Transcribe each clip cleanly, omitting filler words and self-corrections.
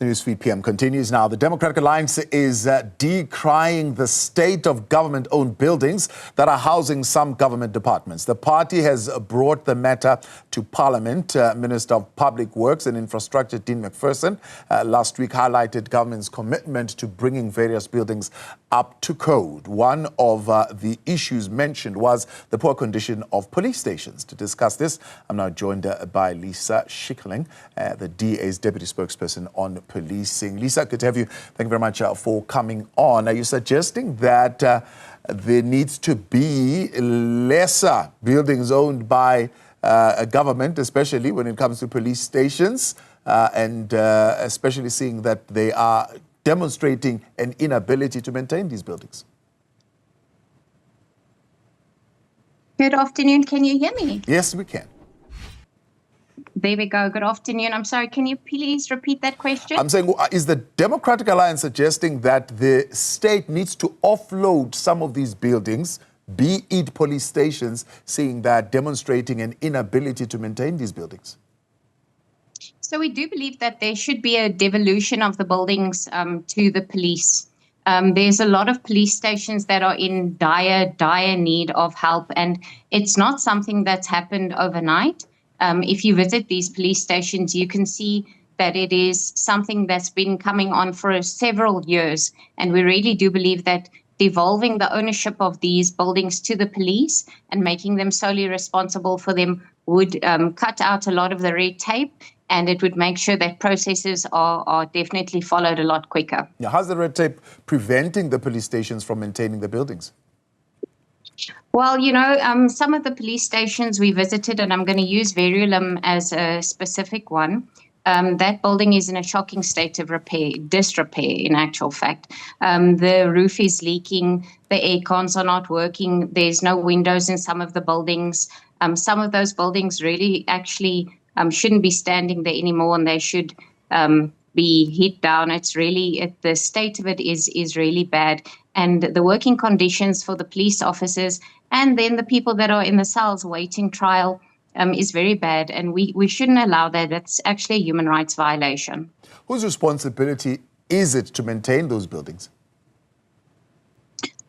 The Newsfeed PM continues now. The Democratic Alliance is decrying the state of government-owned buildings that are housing some government departments. The party has brought the matter to Parliament. Minister of Public Works and Infrastructure, Dean Macpherson, last week highlighted government's commitment to bringing various buildings up to code. One of the issues mentioned was the poor condition of police stations. To discuss this, I'm now joined by Lisa Schickerling, the DA's deputy spokesperson on policing. Lisa, good to have you. Thank you very much for coming on. Are you suggesting that there needs to be lesser buildings owned by a government, especially when it comes to police stations, and especially seeing that they are demonstrating an inability to maintain these buildings? Good afternoon. Can you hear me? Yes, we can. There we go. Good afternoon. I'm sorry, can you please repeat that question? I'm saying, is the Democratic Alliance suggesting that the state needs to offload some of these buildings, be it police stations, seeing that demonstrating an inability to maintain these buildings? So we do believe that there should be a devolution of the buildings to the police. There's a lot of police stations that are in dire need of help, and it's not something that's happened overnight. If you visit these police stations, you can see that it is something that's been coming on for several years. And we really do believe that devolving the ownership of these buildings to the police and making them solely responsible for them would cut out a lot of the red tape, and it would make sure that processes are definitely followed a lot quicker. Now, how's the red tape preventing the police stations from maintaining the buildings? Well, you know, some of the police stations we visited, and I'm going to use Verulam as a specific one, that building is in a shocking state of disrepair, in actual fact. The roof is leaking, the air cons are not working, there's no windows in some of the buildings. Some of those buildings really actually shouldn't be standing there anymore, and they should be hit down. It's really, the state of it is really bad. And the working conditions for the police officers and then the people that are in the cells waiting trial is very bad. And we shouldn't allow that. That's actually a human rights violation. Whose responsibility is it to maintain those buildings?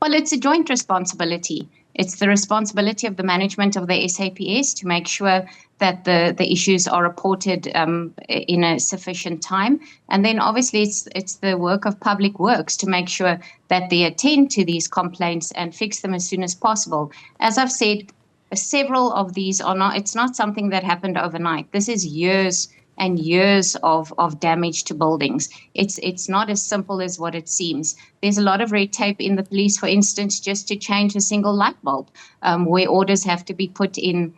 Well, it's a joint responsibility. It's the responsibility of the management of the SAPS to make sure that the issues are reported in a sufficient time. And then obviously it's the work of Public Works to make sure that they attend to these complaints and fix them as soon as possible. As I've said, several of these are not, it's not something that happened overnight. This is years and years of damage to buildings. It's not as simple as what it seems. There's a lot of red tape in the police, for instance, just to change a single light bulb, where orders have to be put in.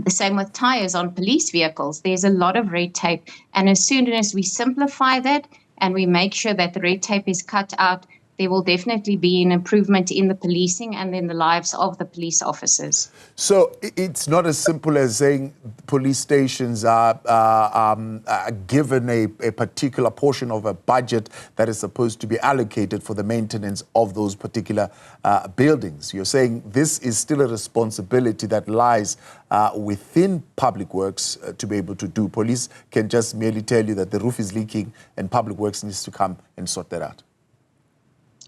The same with tires on police vehicles. There's a lot of red tape. And as soon as we simplify that and we make sure that the red tape is cut out, there will definitely be an improvement in the policing and in the lives of the police officers. So it's not as simple as saying police stations are given a particular portion of a budget that is supposed to be allocated for the maintenance of those particular buildings. You're saying this is still a responsibility that lies within Public Works to be able to do. Police can just merely tell you that the roof is leaking and Public Works needs to come and sort that out.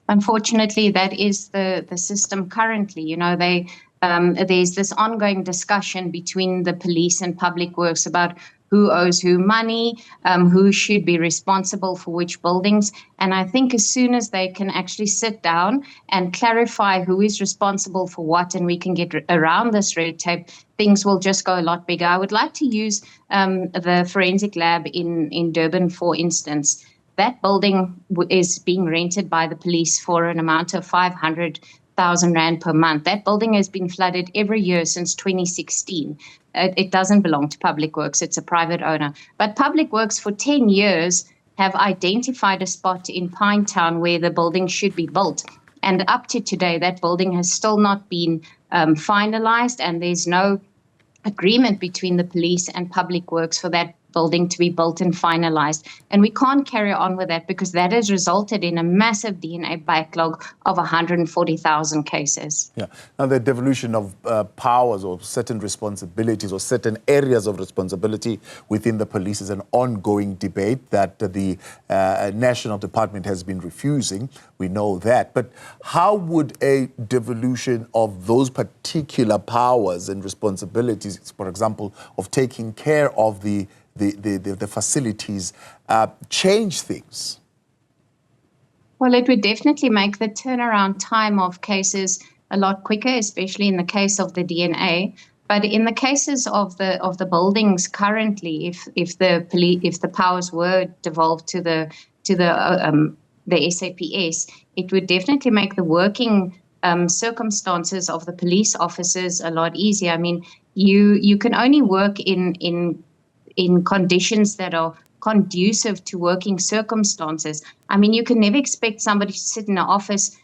Unfortunately, that is the system currently. You know, there's this ongoing discussion between the police and Public Works about who owes who money, who should be responsible for which buildings. And I think as soon as they can actually sit down and clarify who is responsible for what, and we can get around this red tape, things will just go a lot bigger. I would like to use the forensic lab in Durban, for instance. That building is being rented by the police for an amount of 500,000 Rand per month. That building has been flooded every year since 2016. It doesn't belong to Public Works. It's a private owner. But Public Works for 10 years have identified a spot in Pinetown where the building should be built. And up to today, that building has still not been finalized, and there's no agreement between the police and Public Works for that building to be built and finalized. And we can't carry on with that because that has resulted in a massive DNA backlog of 140,000 cases. Yeah. Now, the devolution of powers or certain responsibilities or certain areas of responsibility within the police is an ongoing debate that the National Department has been refusing. We know that. But how would a devolution of those particular powers and responsibilities, for example, of taking care of the facilities, change things? Well, it would definitely make the turnaround time of cases a lot quicker, especially in the case of the DNA. But in the cases of the buildings currently, if the powers were devolved to the SAPS, it would definitely make the working circumstances of the police officers a lot easier. I mean, you can only work in conditions that are conducive to working circumstances. I mean, you can never expect somebody to sit in an office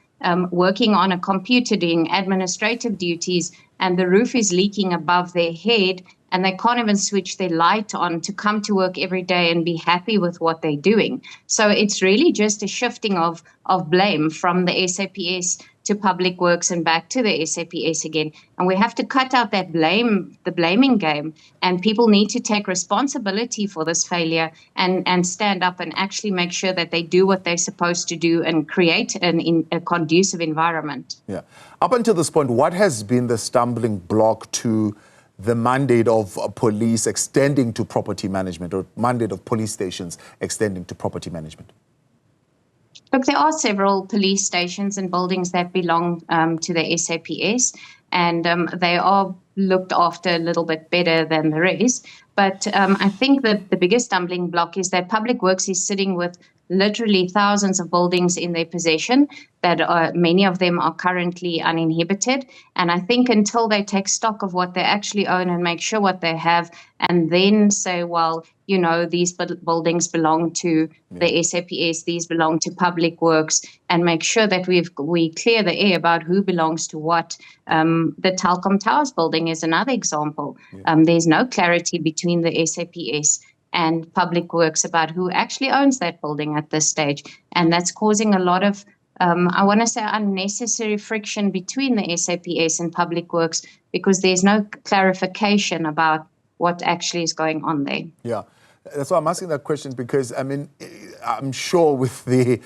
working on a computer doing administrative duties and the roof is leaking above their head and they can't even switch their light on to come to work every day and be happy with what they're doing. So it's really just a shifting of blame from the SAPS to Public Works and back to the SAPS again. And we have to cut out the blaming game, and people need to take responsibility for this failure and stand up and actually make sure that they do what they're supposed to do and create a conducive environment. Yeah. Up until this point, what has been the stumbling block to the mandate of police extending to property management, or mandate of police stations extending to property management? Look, there are several police stations and buildings that belong to the SAPS, and they are looked after a little bit better than the rest. But I think that the biggest stumbling block is that Public Works is sitting with literally thousands of buildings in their possession that many of them are currently uninhibited. And I think until they take stock of what they actually own and make sure what they have, and then say, well, you know, these buildings belong to the SAPS, these belong to Public Works, and make sure that we clear the air about who belongs to what. The Telkom Towers building is another example. There's no clarity between the SAPS and Public Works about who actually owns that building at this stage. And that's causing a lot of, I want to say, unnecessary friction between the SAPS and Public Works because there's no clarification about what actually is going on there. Yeah. That's why I'm asking that question, because, I mean, I'm sure with the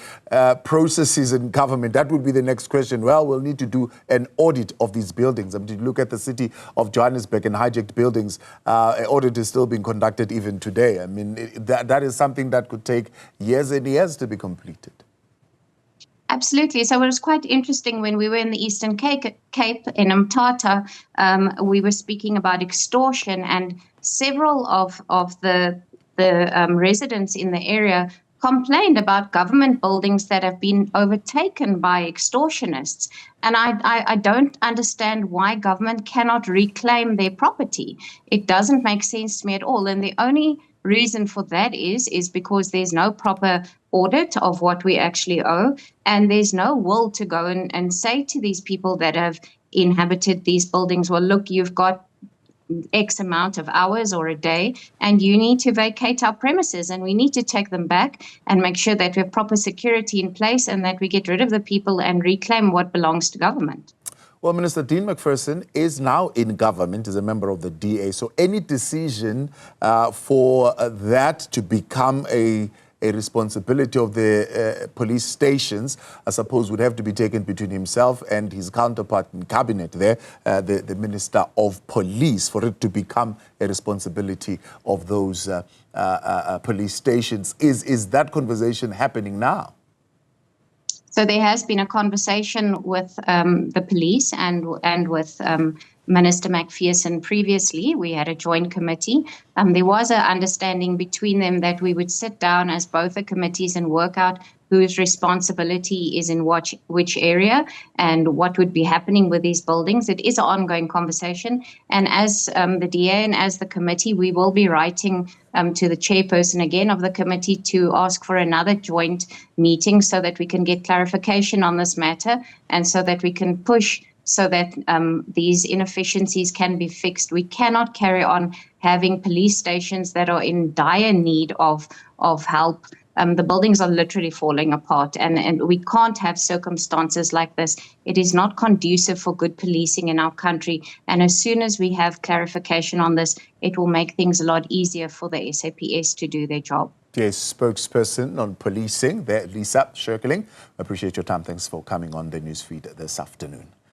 processes in government, that would be the next question. Well, we'll need to do an audit of these buildings. I mean, to look at the city of Johannesburg and hijacked buildings, an audit is still being conducted even today. I mean, that is something that could take years and years to be completed. Absolutely. So it was quite interesting when we were in the Eastern Cape in Mthatha, we were speaking about extortion, and several of the residents in the area complained about government buildings that have been overtaken by extortionists. And I don't understand why government cannot reclaim their property. It doesn't make sense to me at all. And the only reason for that is because there's no proper audit of what we actually owe, and there's no will to go and say to these people that have inhabited these buildings, well, look, you've got X amount of hours or a day, and you need to vacate our premises, and we need to take them back and make sure that we have proper security in place and that we get rid of the people and reclaim what belongs to government. Well, Minister Dean Macpherson is now in government, is a member of the DA. So any decision for that to become a responsibility of the police stations, I suppose, would have to be taken between himself and his counterpart in cabinet there, the Minister of Police, for it to become a responsibility of those police stations. Is that conversation happening now? So there has been a conversation with the police and with Minister Macpherson previously. We had a joint committee. There was an understanding between them that we would sit down as both the committees and work out whose responsibility is in which area and what would be happening with these buildings. It is an ongoing conversation. And as the DA and as the committee, we will be writing to the chairperson again of the committee to ask for another joint meeting so that we can get clarification on this matter and so that we can push so that these inefficiencies can be fixed. We cannot carry on having police stations that are in dire need of help. The buildings are literally falling apart, and we can't have circumstances like this. It is not conducive for good policing in our country. And as soon as we have clarification on this, it will make things a lot easier for the SAPS to do their job. Yes, spokesperson on policing there, Lisa Schickerling. I appreciate your time. Thanks for coming on the newsfeed this afternoon.